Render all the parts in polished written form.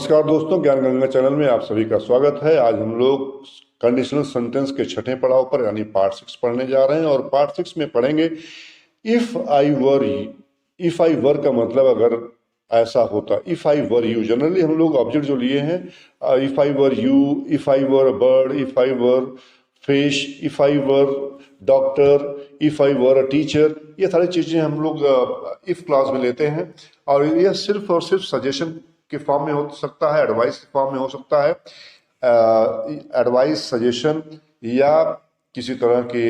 नमस्कार दोस्तों, ज्ञान गंगा चैनल में आप सभी का स्वागत है। आज हम लोग कंडीशनल सेंटेंस के छठे पड़ाव पर यानी पार्ट 6 पढ़ने जा रहे हैं और पार्ट 6 में पढ़ेंगे if I were. If I वर का मतलब अगर ऐसा होता। If I were you, generally हम लोग ऑब्जेक्ट जो लिए हैं, if I were you, if I were a bird, if I were fish, if I were doctor, if I were a teacher, ये सारी चीजें हम लोग इफ क्लास में लेते हैं। और यह सिर्फ और सिर्फ सजेशन के फॉर्म में हो सकता है, एडवाइस के फॉर्म में हो सकता है। एडवाइस, सजेशन या किसी तरह के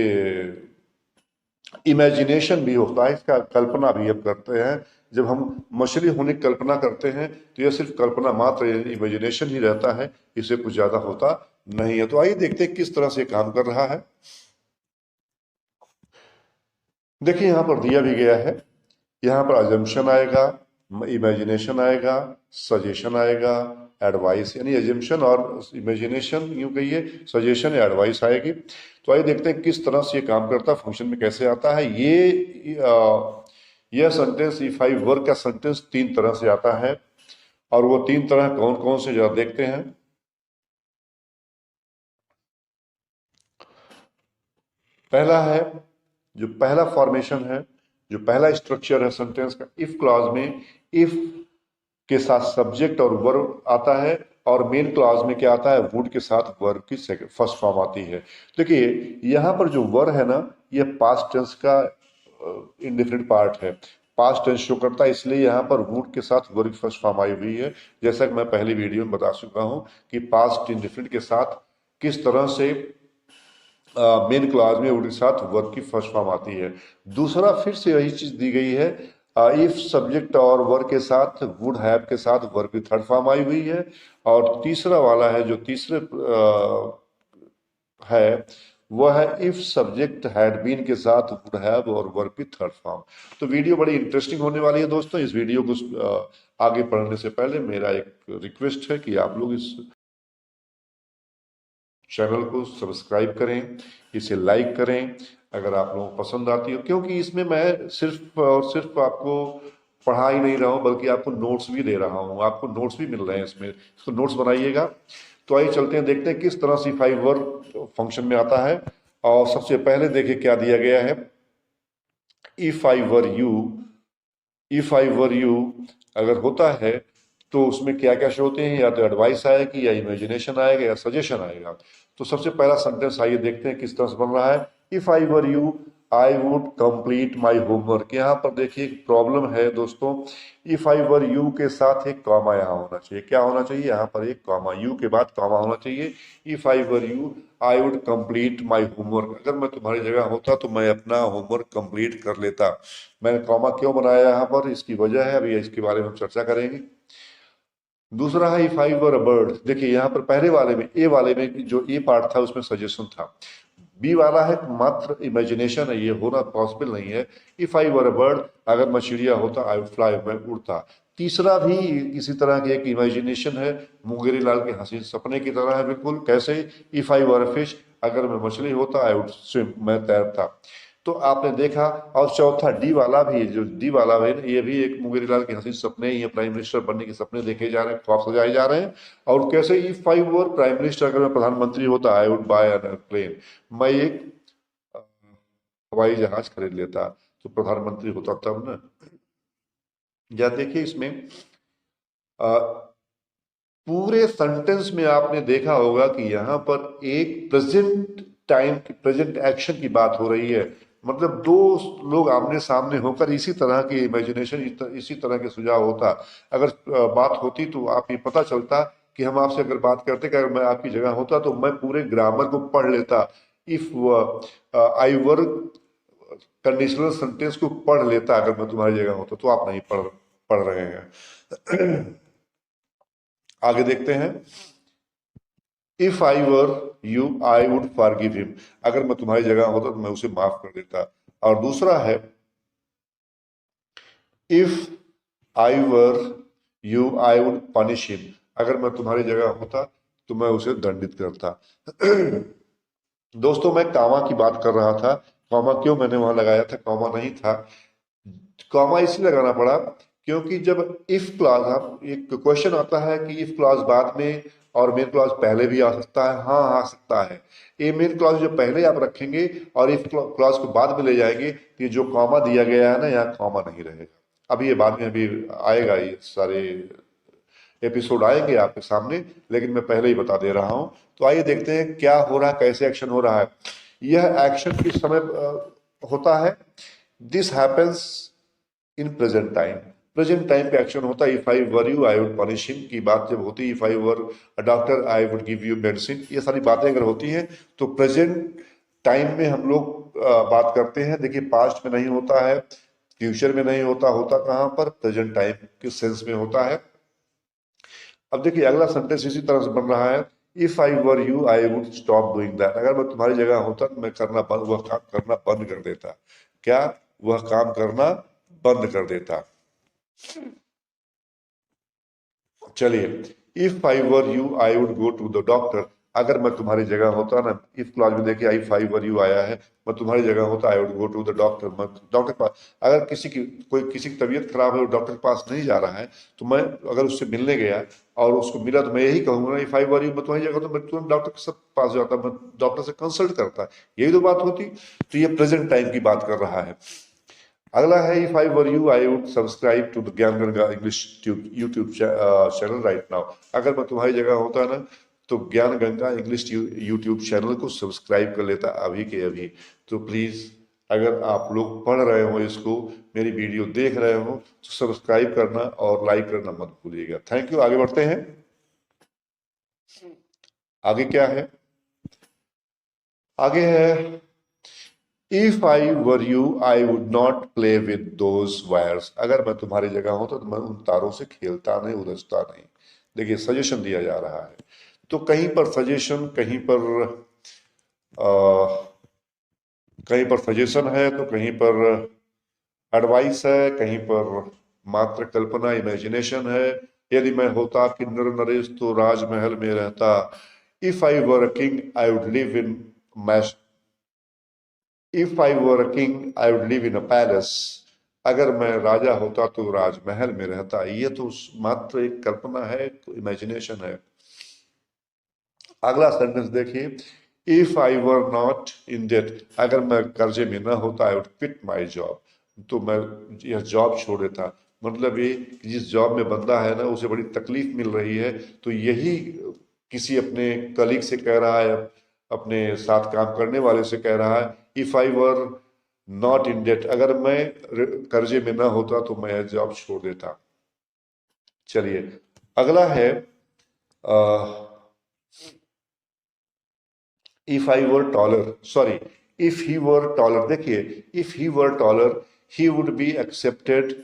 इमेजिनेशन भी होता है, इसका कल्पना भी अब करते हैं। जब हम मछली होने की कल्पना करते हैं तो यह सिर्फ कल्पना मात्र, इमेजिनेशन ही रहता है, इससे कुछ ज्यादा होता नहीं है। तो आइए देखते हैं किस तरह से काम कर रहा है। देखिए यहां पर दिया भी गया है, यहाँ पर अजम्पशन आएगा, इमेजिनेशन आएगा, सजेशन आएगा, एडवाइस, यानी एजम्पशन और इमेजिनेशन यूं कहिए, सजेशन या एडवाइस आएगी। तो आइए देखते हैं किस तरह से ये काम करता है, फंक्शन में कैसे आता है। यह सेंटेंस इफ आई वर का सेंटेंस तीन तरह से आता है और वो तीन तरह कौन कौन से जरा देखते हैं। पहला है, जो पहला फॉर्मेशन है, जो पहला स्ट्रक्चर है सेंटेंस का, इफ क्लॉज में इफ के साथ सब्जेक्ट और वर्ब आता है और मेन क्लॉज में क्या आता है, वुड के साथ वर्ब की फर्स्ट फॉर्म आती है। देखिए यहां पर जो वर्ब है ना, यह पास्ट टेंस का इंडिफरेंट पार्ट है, पास्ट टेंस शो करता है, इसलिए यहाँ पर वुड के साथ वर्ब की फर्स्ट फॉर्म आई हुई है। जैसा कि मैं पहली वीडियो में बता चुका हूं कि पास्ट इंडिफरेंट के साथ किस तरह से मेन क्लॉज में वुड के साथ वर्ब की फर्स्ट फॉर्म आती है। दूसरा फिर से यही चीज दी गई है, इफ सब्जेक्ट और वर्ब के साथ वुड हैव के साथ वर्ब की थर्ड फॉर्म आई हुई है। और तीसरा वाला है, जो तीसरे है वह है इफ सब्जेक्ट हैड बीन के साथ वुड हैव और वर्ब की थर्ड फॉर्म। तो वीडियो बड़ी इंटरेस्टिंग होने वाली है दोस्तों। इस वीडियो को आगे पढ़ने से पहले मेरा एक रिक्वेस्ट है कि आप लोग इस चैनल को सब्सक्राइब करें, इसे लाइक करें अगर आप लोगों को पसंद आती हो, क्योंकि इसमें मैं सिर्फ और सिर्फ आपको पढ़ा ही नहीं रहा हूं बल्कि आपको नोट्स भी दे रहा हूं, आपको नोट्स भी मिल रहे हैं इसमें, इसको नोट्स बनाइएगा। तो आइए चलते हैं, देखते हैं किस तरह से इफ आई वर फंक्शन में आता है। और सबसे पहले देखिए क्या दिया गया है, if I were you. If I were you अगर होता है तो उसमें क्या क्या शो होते हैं, या तो एडवाइस आएगी, या इमेजिनेशन आएगा, या सजेशन आएगा। तो सबसे पहला सेंटेंस आइए देखते हैं किस तरह से बन रहा है। If I were you I would complete my homework. यहाँ पर देखिए एक प्रॉब्लम है दोस्तों, इफ आई वर यू के साथ एक कॉमा यहाँ होना चाहिए। क्या होना चाहिए, यहाँ पर एक कॉमा, यू के बाद कॉमा होना चाहिए। If I were you I would complete my homework, अगर मैं तुम्हारी जगह होता तो मैं अपना होमवर्क कंप्लीट कर लेता। मैंने कॉमा क्यों बनाया यहाँ पर, इसकी वजह है, अभी इसके बारे में हम चर्चा करेंगे। दूसरा है if I were a bird. देखिए यहाँ पर पहले वाले में, ए वाले में जो ए पार्ट था उसमें सजेशन था, बी वाला है मात्र इमेजिनेशन है, ये होना पॉसिबल नहीं है। If I were a bird, अगर मैं चिड़िया होता, आई वुड फ्लाई, मैं उड़ता। तीसरा भी इसी तरह की एक इमेजिनेशन है, मुंगेरी लाल के हसीन सपने की तरह है बिल्कुल। कैसे, if I were a fish, अगर मैं मछली होता, आई वुड स्विम, मैं तैरता। तो आपने देखा। और चौथा डी वाला भी, जो डी वाला है ना, ये भी एक मुंगेरी लाल के हसीन सपने ही है, प्राइम मिनिस्टर बनने के सपने देखे जा रहे हैं, ख्वाब सजाए जा रहे हैं। और कैसे, if I were prime minister, अगर मैं प्रधानमंत्री होता, I would buy an airplane, मैं एक हवाई जहाज खरीद लेता। तो प्रधानमंत्री होता तब ना। या देखिए इसमें पूरे सेंटेंस में आपने देखा होगा कि यहाँ पर एक प्रेजेंट टाइम की, प्रेजेंट एक्शन की बात हो रही है। मतलब दो लोग आमने सामने होकर इसी तरह की इमेजिनेशन, इसी तरह के सुझाव होता, अगर बात होती तो आप ये पता चलता कि हम आपसे अगर बात करते कि अगर मैं आपकी जगह होता तो मैं पूरे ग्रामर को पढ़ लेता। If I were conditional sentence को पढ़ लेता अगर मैं तुम्हारी जगह होता, तो आप नहीं पढ़ रहे हैं। आगे देखते हैं, if I were you I would forgive him, अगर मैं तुम्हारी जगह होता तो मैं उसे माफ कर देता। और दूसरा है, if I were you I would punish him, अगर मैं तुम्हारी जगह होता तो मैं उसे दंडित करता। दोस्तों मैं कामा की बात कर रहा था, कॉमा क्यों मैंने वहां लगाया था, कॉमा नहीं था। कॉमा इसलिए लगाना पड़ा क्योंकि जब इफ क्लॉज, हम एक क्वेश्चन आता है कि इफ क्लॉज बाद में और मेन क्लॉज पहले भी आ सकता है, हाँ आ सकता है। ये मेन क्लॉज जो पहले आप रखेंगे और इफ क्लॉज को बाद में ले जाएंगे तो ये जो कॉमा दिया गया है ना, यहाँ कॉमा नहीं रहेगा। अभी ये बाद में अभी आएगा, ये सारे एपिसोड आएंगे आपके सामने, लेकिन मैं पहले ही बता दे रहा हूं। तो आइए देखते हैं क्या हो रहा है, कैसे एक्शन हो रहा है। यह एक्शन किस समय होता है? This happens in present time. Present time पे एक्शन होता है। If I were you I would punish him की बात जब होती है, if I were a doctor I would give you medicine, ये सारी बातें अगर होती हैं तो प्रेजेंट टाइम में हम लोग बात करते हैं। देखिए पास्ट में नहीं होता है, फ्यूचर में नहीं होता, होता कहाँ पर? प्रेजेंट टाइम के सेंस में होता है। अब देखिए अगला सेंटेंस इसी तरह से बन रहा है, if I were you I would stop doing that. अगर मैं तुम्हारी जगह होता तो मैं वह काम करना बंद कर देता। क्या? वह काम करना बंद कर देता। चलिए, if I were you I would go to the doctor. अगर मैं तुम्हारी जगह होता ना, इफ क्लॉज में देखिए इफ आई वर यू आया है, मैं तुम्हारी जगह होता I would go to the doctor, मैं डॉक्टर के पास। अगर किसी की तबीयत खराब है और डॉक्टर के पास नहीं जा रहा है, तो मैं अगर उससे मिलने गया और उसको मिला तो मैं यही कहूंगा ना, इफ आई वर यू, मैं तुम्हारी जगह तो मैं तुरंत डॉक्टर के पास जाता, मैं डॉक्टर से कंसल्ट करता। यही तो बात होती। तो ये प्रेजेंट टाइम की बात कर रहा है। अगला है, if I were you I would subscribe to the Gyan Ganga English YouTube channel right now. अगर मैं तुम्हारी जगह होता ना तो Gyan Ganga English YouTube channel को सब्सक्राइब कर लेता अभी के अभी। तो प्लीज, अगर आप लोग पढ़ रहे हो इसको, मेरी वीडियो देख रहे हो, तो सब्सक्राइब करना और लाइक करना मत भूलिएगा। Thank you. आगे बढ़ते हैं। आगे क्या है? आगे है, if I were you I would not play with those wires. अगर मैं तुम्हारी जगह होता तो मैं उन तारों से खेलता नहीं, उलझता नहीं। देखिए सजेशन दिया जा रहा है, तो कहीं पर सजेशन, कहीं पर सजेशन है, तो कहीं पर एडवाइस है, कहीं पर मात्र कल्पना, इमेजिनेशन है। यदि मैं होता कि नर नरेश तो राजमहल में रहता। If I were a king I would live in mash if I were a king I would live in a palace. अगर मैं राजा होता तो राजमहल में रहता। ये तो मात्र एक कल्पना है, इमेजिनेशन है। अगला सेंटेंस देखिए, if I were not in debt. अगर मैं कर्जे में न होता, I would quit my job, तो मैं यह जॉब छोड़ देता। मतलब ये जिस जॉब में बंदा है ना, उसे बड़ी तकलीफ मिल रही है, तो यही किसी अपने कलीग से कह रहा है, अपने साथ काम करने वाले से कह रहा है, if I were not in debt. अगर मैं कर्जे में न होता तो मैं यह जॉब छोड़ देता। चलिए अगला है, if I were taller, sorry, if he were taller. देखिए, if he were taller he would be accepted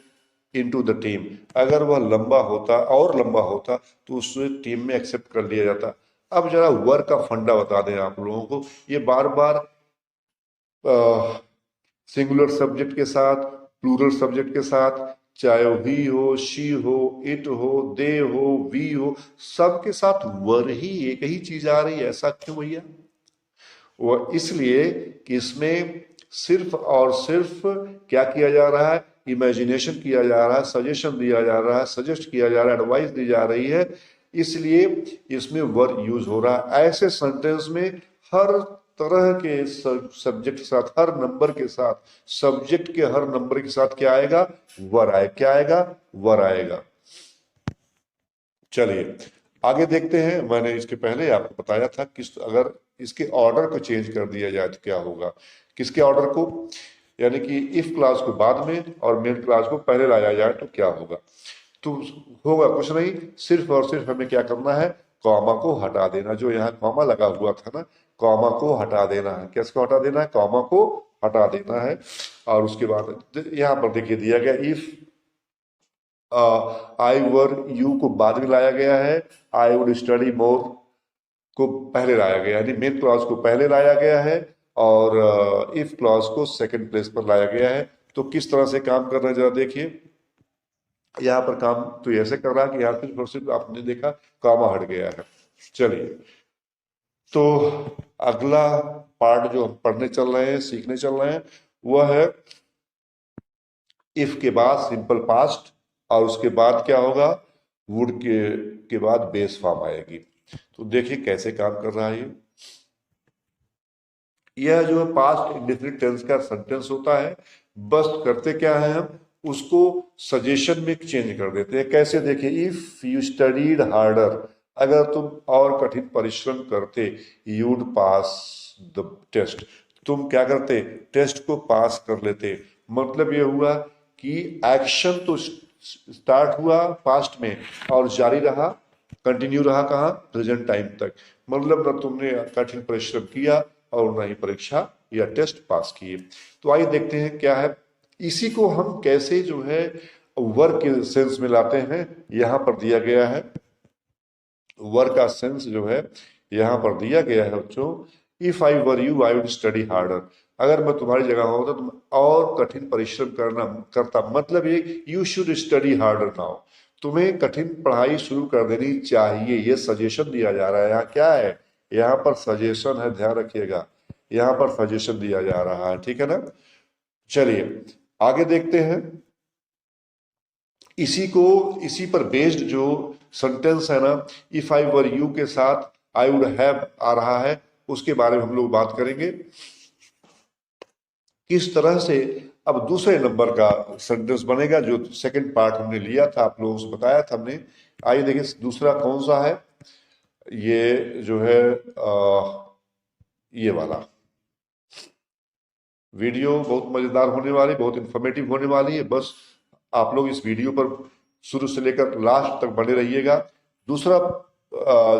into the team. अगर वह लंबा होता और लंबा होता तो उसे टीम में एक्सेप्ट कर लिया जाता। अब जरा वर का फंडा बता दें आप लोगों को। ये बार बार सिंगुलर सब्जेक्ट के साथ, प्लूरल सब्जेक्ट के साथ, चाहे वो ही हो, शी हो, इट हो, दे हो, वी हो, सबके साथ वर ही, एक ही चीज आ रही है। ऐसा क्यों भैया? वो इसलिए कि इसमें सिर्फ और सिर्फ क्या किया जा रहा है? इमेजिनेशन किया जा रहा है, सजेशन दिया जा रहा है, सजेस्ट किया जा रहा है, एडवाइस दी जा रही है, इसलिए इसमें वर्ब यूज हो रहा है। ऐसे सेंटेंस में हर तरह के सब्जेक्ट के साथ, हर नंबर के साथ, सब्जेक्ट के हर नंबर के साथ क्या आएगा? वर आए। क्या आएगा? वर आएगा। चलिए आगे देखते हैं। मैंने इसके पहले आपको बताया था कि अगर इसके ऑर्डर को चेंज कर दिया जाए तो क्या होगा। किसके ऑर्डर को? यानी कि इफ क्लास को बाद में और मेन क्लास को पहले लाया जाए तो क्या होगा? तो होगा कुछ नहीं, सिर्फ और सिर्फ हमें क्या करना है? कॉमा को हटा देना। जो यहाँ कॉमा लगा हुआ था ना, कॉमा को हटा देना है। किसको हटा देना है? कॉमा को हटा देना है। और उसके बाद यहाँ पर देखिए दिया गया, इफ आई वर यू को बाद में लाया गया है, आई वुड स्टडी मोर को पहले लाया गया, यानी मेन क्लॉज को पहले लाया गया है और इफ क्लॉज को सेकंड प्लेस पर लाया गया है। तो किस तरह से काम कर रहे हैं जरा देखिए। यहाँ पर काम तो ऐसे कर रहा है कि यहाँ सिर्फ और सिर्फ आपने देखा कॉमा हट गया है। चलिए, तो अगला पार्ट जो हम पढ़ने चल रहे हैं, सीखने चल रहे हैं, वह है इफ के बाद सिंपल पास्ट और उसके बाद क्या होगा, वुड के बाद बेस फॉर्म आएगी। तो देखिए कैसे काम कर रहा है ये। यह जो है पास्ट इंडेफिनिट टेंस का सेंटेंस होता है। बस करते क्या है, हम उसको सजेशन में चेंज कर देते हैं। कैसे, देखिए, इफ यू स्टडीड हार्डर, अगर तुम और कठिन परिश्रम करते, यूड पास द टेस्ट, तुम क्या करते, टेस्ट को पास कर लेते। मतलब ये हुआ कि एक्शन तो स्टार्ट हुआ पास्ट में और जारी रहा, कंटिन्यू रहा कहाँ, प्रेजेंट टाइम तक। मतलब न तुमने कठिन परिश्रम किया और न ही परीक्षा या टेस्ट पास किए। तो आइए देखते हैं क्या है। इसी को हम कैसे जो है वर्क के सेंस में लाते हैं, यहां पर दिया गया है। वर्क का सेंस जो है यहां पर दिया गया है बच्चों। If I were you I would study harder, अगर मैं तुम्हारी जगह होता तो मैं और कठिन परिश्रम करता। मतलब ये, you should study harder now, तुम्हें कठिन पढ़ाई शुरू कर देनी चाहिए। ये सजेशन दिया जा रहा है। यहाँ क्या है, यहाँ पर सजेशन है, ध्यान रखिएगा, यहाँ पर सजेशन दिया जा रहा है, ठीक है ना। चलिए आगे देखते हैं। इसी पर बेस्ड जो सेंटेंस है ना, इफ आई वर यू के साथ आई वुड हैव आ रहा है, उसके बारे में हम लोग बात करेंगे। किस तरह से अब दूसरे नंबर का सेंटेंस बनेगा, जो सेकंड पार्ट हमने लिया था, आप लोगों को बताया था हमने। आइए देखिए दूसरा कौन सा है। ये जो है ये वाला वीडियो बहुत मजेदार होने वाली, बहुत इंफॉर्मेटिव होने वाली है। बस आप लोग इस वीडियो पर शुरू से लेकर लास्ट तक बने रहिएगा। दूसरा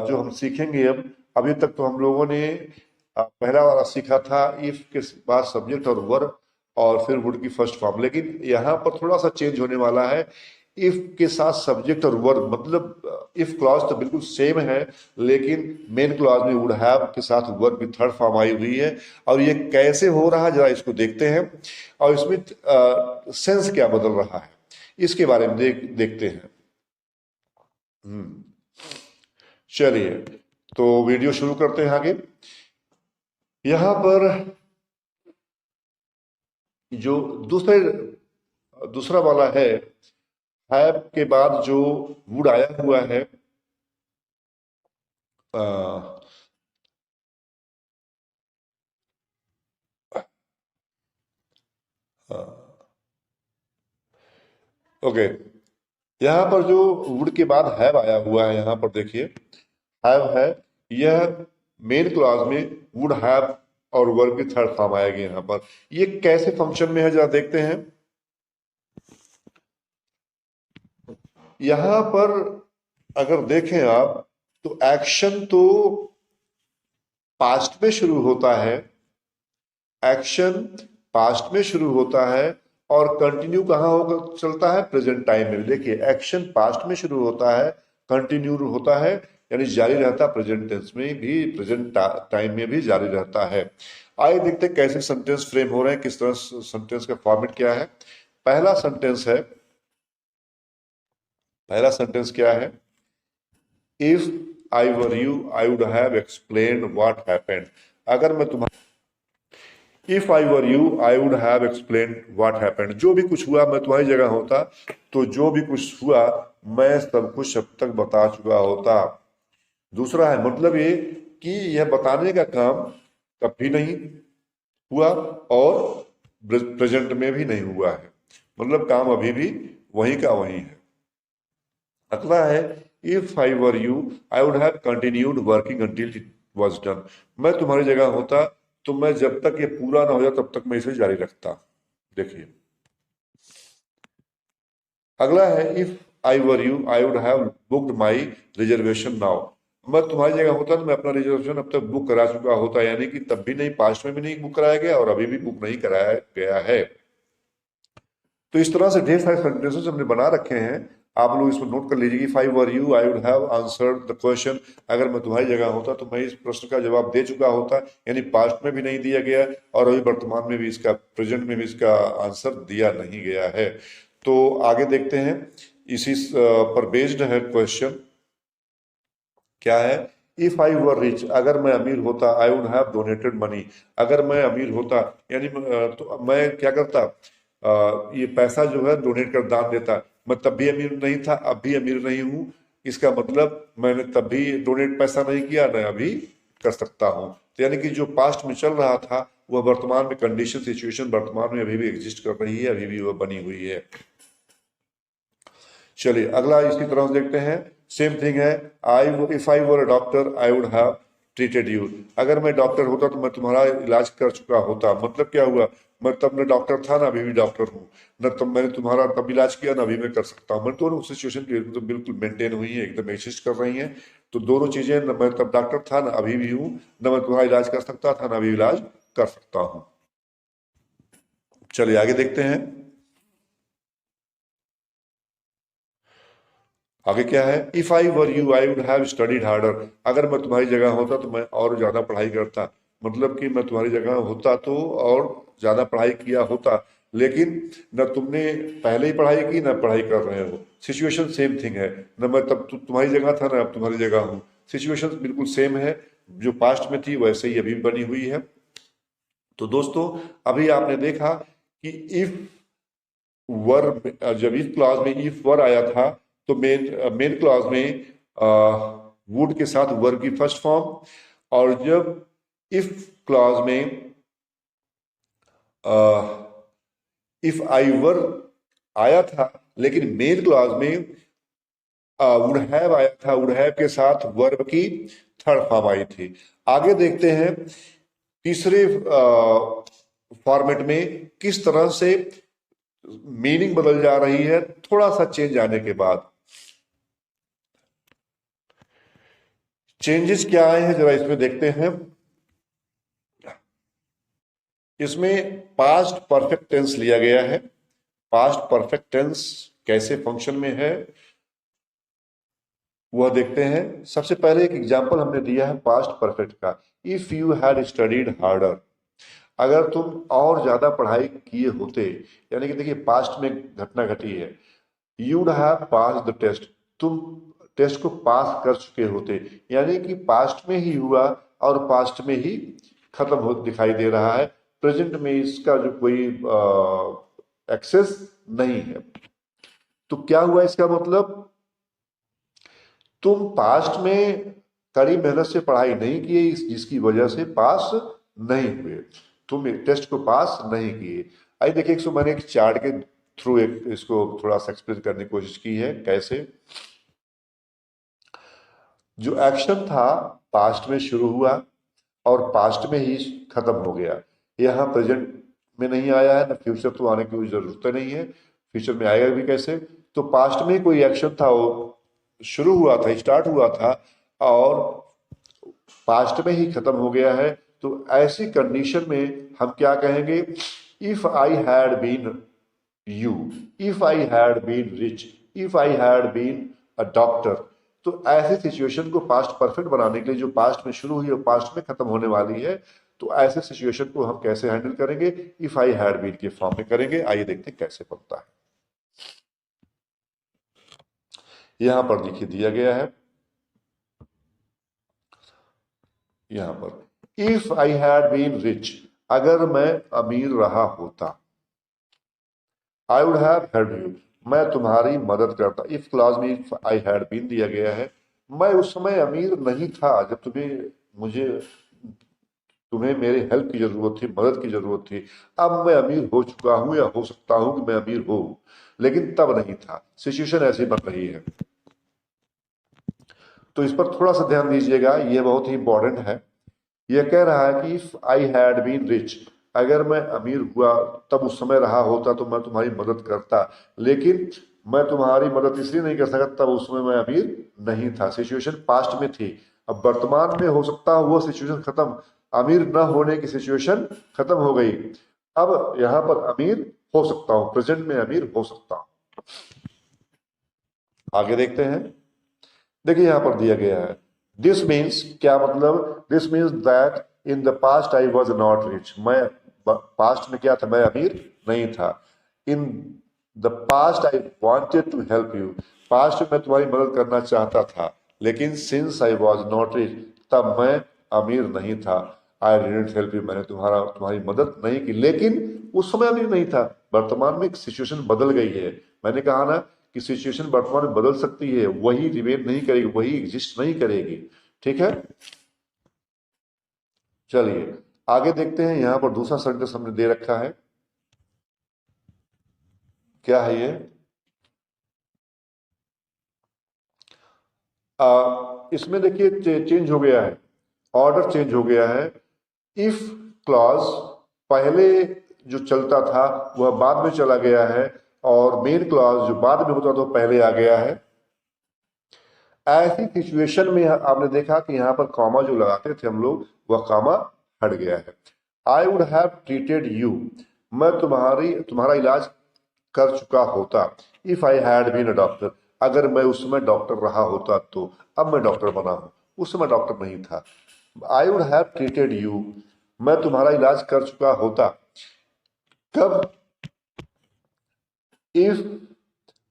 जो हम सीखेंगे अब, अभी तक तो हम लोगों ने पहला वाला सीखा था, इफ के बाद सब्जेक्ट और वर्ब और फिर वुड की फर्स्ट फॉर्म। लेकिन यहाँ पर थोड़ा सा चेंज होने वाला है। इफ के साथ सब्जेक्ट और वर्ब, मतलब इफ क्लॉज तो बिल्कुल सेम है, लेकिन मेन क्लॉज में वुड हैव के साथ वर्ब की थर्ड फॉर्म आई हुई है। और ये कैसे हो रहा है जरा इसको देखते हैं, और इसमें सेंस क्या बदल रहा है इसके बारे में देखते हैं। चलिए तो वीडियो शुरू करते हैं आगे। यहां पर जो दूसरा वाला है, हैव के बाद जो वुड आया हुआ है, ओके, यहां पर जो वुड के बाद हैव आया हुआ है, यहां पर देखिए हैव है, यह मेन क्लॉज में वुड हैव और वर्ब की थर्ड फॉर्म आएगी। यहां पर ये कैसे फंक्शन में है जरा देखते हैं। यहां पर अगर देखें आप, तो एक्शन तो पास्ट में शुरू होता है, एक्शन पास्ट में शुरू होता है और कंटिन्यू कहां होगा, चलता है प्रेजेंट टाइम में। देखिए एक्शन पास्ट में शुरू होता है, कंटिन्यू होता है, यानी जारी रहता, प्रेजेंट टेंस में भी, प्रेजेंट टाइम में भी जारी रहता है। आइए देखते हैं कैसे सेंटेंस फ्रेम हो रहे हैं, किस तरह सेंटेंस का फॉर्मेट क्या है। पहला सेंटेंस है, पहला सेंटेंस क्या है, if I were you I would have explained what happened. अगर मैं तुम्हारा, if I were you I would have explained what happened, जो भी कुछ हुआ मैं तुम्हारी जगह होता तो जो भी कुछ हुआ मैं सब कुछ अब तक बता चुका होता। दूसरा है, मतलब ये कि यह बताने का काम कभी नहीं हुआ और प्रेजेंट में भी नहीं हुआ है, मतलब काम अभी भी वही का वही है। अगला है, if I were you I would have continued working until it was done. मैं तुम्हारी जगह होता तो मैं जब तक ये पूरा ना हो जाए तब तक मैं इसे जारी रखता। देखिए अगला है, if I were you I would have booked my reservation now. मैं तुम्हारी जगह होता तो मैं अपना रिजर्वेशन अब तक बुक करा चुका होता, यानी कि तब भी नहीं, पास्ट में भी नहीं बुक कराया गया और अभी भी बुक नहीं कराया गया है। तो इस तरह से ढेर सारे सेंटेंसेस हमने बना रखे हैं, आप लोग इसको नोट कर लीजिए। If I were you I would have answered the question, अगर मैं तुम्हारी जगह होता तो मैं इस प्रश्न का जवाब दे चुका होता, यानी पास्ट में भी नहीं दिया गया और अभी वर्तमान में भी इसका, प्रेजेंट में भी इसका आंसर दिया नहीं गया है। तो आगे देखते हैं, इसी पर बेस्ड है क्वेश्चन, क्या है, इफ आई वर रिच, अगर मैं अमीर होता, I would have donated money. अगर मैं अमीर होता यानी तो मैं क्या करता, ये पैसा जो है डोनेट कर, दान देता। मैं तब भी अमीर नहीं था, अब भी अमीर नहीं हूं। इसका मतलब मैंने तब भी डोनेट पैसा नहीं किया, न अभी कर सकता हूं। तो यानी कि जो पास्ट में चल रहा था वह वर्तमान में कंडीशन, सिचुएशन वर्तमान में अभी भी एग्जिस्ट कर रही है, अभी भी वह बनी हुई है। चलिए अगला इसी तरह से देखते हैं। सेम थिंग है, I if I were a doctor I would have treated you. अगर मैं डॉक्टर होता तो मैं तुम्हारा इलाज कर चुका होता। मतलब क्या हुआ, मैं तब न डॉक्टर था ना अभी भी डॉक्टर हूँ, न तब मैंने तुम्हारा तब इलाज किया ना अभी मैं कर सकता हूँ। मैं दोनों सिचुएशन तो बिल्कुल मेंटेन हुई है, एकदम एग्जिस्ट कर रही हैं। तो दोनों चीजें, न मैं तब डॉक्टर था ना अभी भी हूँ, न मैं तुम्हारा इलाज कर सकता था ना अभी इलाज कर सकता हूँ। चलिए आगे देखते हैं। आगे क्या है, if I were you I would have studied harder. अगर मैं तुम्हारी जगह होता तो मैं और ज्यादा पढ़ाई करता। मतलब कि मैं तुम्हारी जगह होता तो और ज्यादा पढ़ाई किया होता, लेकिन न तुमने पहले ही पढ़ाई की न पढ़ाई कर रहे हो। सिचुएशन सेम थिंग है, न मैं तब तुम्हारी जगह था ना अब तुम्हारी जगह हूँ। सिचुएशन बिल्कुल सेम है, जो पास्ट में थी वैसे ही अभी भी बनी हुई है। तो दोस्तों अभी आपने देखा कि इफ वर, जब इफ क्लॉज में इफ वर आया था तो मेन क्लॉज में वुड के साथ वर की फर्स्ट फॉर्म, और जब इफ क्लॉज में इफ आई वर आया था, लेकिन मेन क्लॉज में वुड हैव आया था, वुड हैव के साथ वर्ब की थर्ड फॉर्म आई थी। आगे देखते हैं तीसरे फॉर्मेट में किस तरह से मीनिंग बदल जा रही है थोड़ा सा चेंज आने के बाद। चेंजेस क्या आए हैं जरा इसमें देखते हैं। इसमें पास्ट परफेक्ट टेंस लिया गया है। पास्ट परफेक्ट टेंस कैसे फंक्शन में है वह देखते हैं। सबसे पहले एक एग्जांपल हमने दिया है पास्ट परफेक्ट का, if you had studied harder. अगर तुम और ज्यादा पढ़ाई किए होते, यानी कि देखिए पास्ट में घटना घटी है, you would have pass the test, तुम टेस्ट को पास कर चुके होते। यानी कि पास्ट में ही हुआ और पास्ट में ही खत्म हो दिखाई दे रहा है, प्रेजेंट में इसका जो कोई एक्सेस नहीं है। तो क्या हुआ इसका मतलब, तुम पास्ट में कड़ी मेहनत से पढ़ाई नहीं किए जिसकी वजह से पास नहीं हुए, तुम टेस्ट को पास नहीं किए। आइए देखिए, मैंने एक चार्ट के थ्रू एक इसको थोड़ा सा एक्सप्लेन करने की कोशिश की है। कैसे, जो एक्शन था पास्ट में शुरू हुआ और पास्ट में ही खत्म हो गया, यहाँ प्रेजेंट में नहीं आया है, ना फ्यूचर तो आने की कोई जरूरत नहीं है, फ्यूचर में आएगा भी कैसे। तो पास्ट में कोई एक्शन था वो शुरू हुआ था, स्टार्ट हुआ था और पास्ट में ही खत्म हो गया है। तो ऐसी कंडीशन में हम क्या कहेंगे, if I had been you, if I had been rich, if I had been a doctor. तो ऐसे सिचुएशन को पास्ट परफेक्ट बनाने के लिए, जो पास्ट में शुरू हुई और पास्ट में खत्म होने वाली है, तो ऐसे सिचुएशन को हम कैसे हैंडल करेंगे, इफ आई हैड बीन के फॉर्म में करेंगे। आइए देखते हैं कैसे बनता है। यहां पर देखिए दिया गया है, यहां पर if I had been rich, अगर मैं अमीर रहा होता, I would have help you, मैं तुम्हारी मदद करता। इफ क्लॉज में इफ आई हैड बीन दिया गया है, मैं उस समय अमीर नहीं था जब तुम्हें मेरे हेल्प की जरूरत थी, मदद की जरूरत थी। अब मैं अमीर हो चुका हूं, या हो सकता हूं कि मैं अमीर हूं, लेकिन तब नहीं था। सिचुएशन ऐसी बन रही है। तो इस पर थोड़ा सा ध्यान दीजिएगा, यह बहुत ही इंपॉर्टेंट है। यह कह रहा है कि if I had been rich, अगर मैं अमीर हुआ तब उस समय रहा होता तो मैं तुम्हारी मदद करता, लेकिन मैं तुम्हारी मदद इसलिए नहीं कर सका तब उस समय मैं अमीर नहीं था। सिचुएशन पास्ट में थी, अब वर्तमान में हो सकता है वो सिचुएशन खत्म, अमीर न होने की सिचुएशन खत्म हो गई। अब यहां पर अमीर हो सकता हूं, प्रेजेंट में अमीर हो सकता हूं। आगे देखते हैं। देखिए यहां पर दिया गया है, दिस मीन्स, क्या मतलब, this means that in the past I was not rich, मैं पास्ट में क्या था, मैं अमीर नहीं था। In the past I wanted to help you, past में मैं तुम्हारी मदद करना चाहता था, लेकिन since I was not rich, तब मैं अमीर नहीं था। आई डिडंट हेल्प यू, मैंने तुम्हारी मदद नहीं की, लेकिन उस समय अमीर नहीं था। वर्तमान में सिचुएशन बदल गई है। मैंने कहा ना कि सिचुएशन वर्तमान में बदल सकती है, वही रिमेन नहीं करेगी, वही एग्जिस्ट नहीं करेगी। ठीक है, चलिए आगे देखते हैं। यहां पर दूसरा सेंटेंस हमने दे रखा है, क्या है ये? इसमें देखिए चेंज हो गया है, ऑर्डर चेंज हो गया है। इफ क्लॉज पहले जो चलता था वह बाद में चला गया है, और मेन क्लॉज जो बाद में होता था वो पहले आ गया है। ऐसी सिचुएशन में आपने देखा कि यहाँ पर कॉमा जो लगाते थे हम लोग, वह कॉमा हट गया है। I would have treated you, मैं तुम्हारा इलाज कर चुका होता। If I had been a doctor, अगर मैं उस समय डॉक्टर रहा होता तो। अब मैं डॉक्टर बना हूं, उस समय डॉक्टर नहीं था। I would have treated you, मैं तुम्हारा इलाज कर चुका होता। कब? If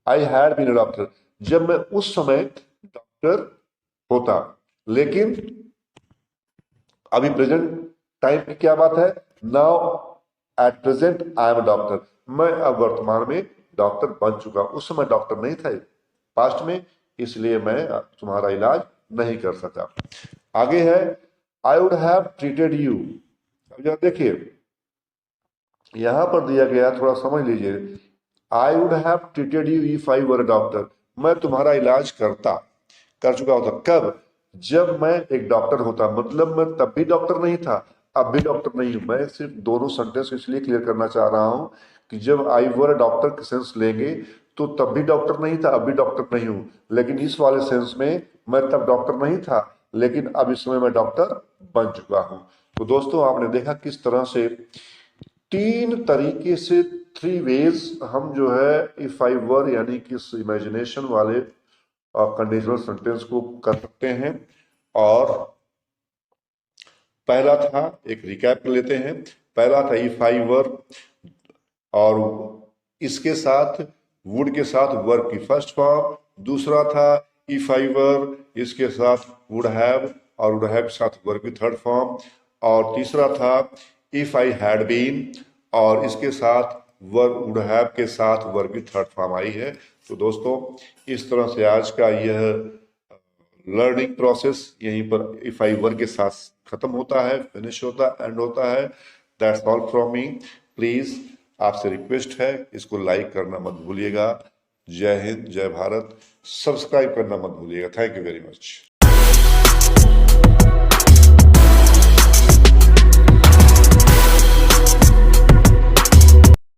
I had been a doctor, जब मैं उस समय डॉक्टर होता। लेकिन अभी प्रेजेंट टाइम की क्या बात है? Now at present I am a doctor, मैं अब वर्तमान में डॉक्टर बन चुका। उस समय डॉक्टर नहीं था पास्ट में, इसलिए मैं तुम्हारा इलाज नहीं कर सका। आगे है I would have treated you. अब जरा देखिए यहां पर दिया गया, थोड़ा समझ लीजिए। आई would have treated you if I were a doctor, मैं तुम्हारा इलाज कर चुका होता। कब? जब मैं एक डॉक्टर होता। मतलब मैं तब भी डॉक्टर नहीं था, अब भी डॉक्टर नहीं हूं। मैं सिर्फ दोनों सेंटेंस इसलिए क्लियर करना चाह रहा हूं कि जब आई वर डॉक्टर के सेंस लेंगे तो तब भी डॉक्टर नहीं था, अब भी डॉक्टर नहीं हूं। लेकिन इस वाले सेंस में मैं तब डॉक्टर नहीं था, लेकिन अब इस समय मैं डॉक्टर बन चुका हूं। तो दोस्तों आपने देखा किस तरह से तीन तरीके से, थ्री वेज हम जो है इफ आई वर यानी कि इमेजिनेशन वाले कंडीशनल सेंटेंस को कर सकते हैं। और पहला था, एक रिकैप कर लेते हैं। पहला था इफ आई वर, और इसके साथ वुड के साथ वर्ब की फर्स्ट फॉर्म। दूसरा था इफ आई वर, इसके साथ वुड हैव, और वुड हैव के साथ वर्ब की थर्ड फॉर्म। और तीसरा था इफ आई हैड बीन, और इसके साथ वर्ब वुड हैव के साथ वर्ब की थर्ड फॉर्म आई है। तो दोस्तों इस तरह से आज का यह लर्निंग प्रोसेस यहीं पर इफ आई वर के साथ खत्म होता है, फिनिश होता है, एंड होता है। That's all from me. Please आपसे रिक्वेस्ट है, इसको लाइक करना मत भूलिएगा। जय हिंद, जय भारत। सब्सक्राइब करना मत भूलिएगा। Thank you very much.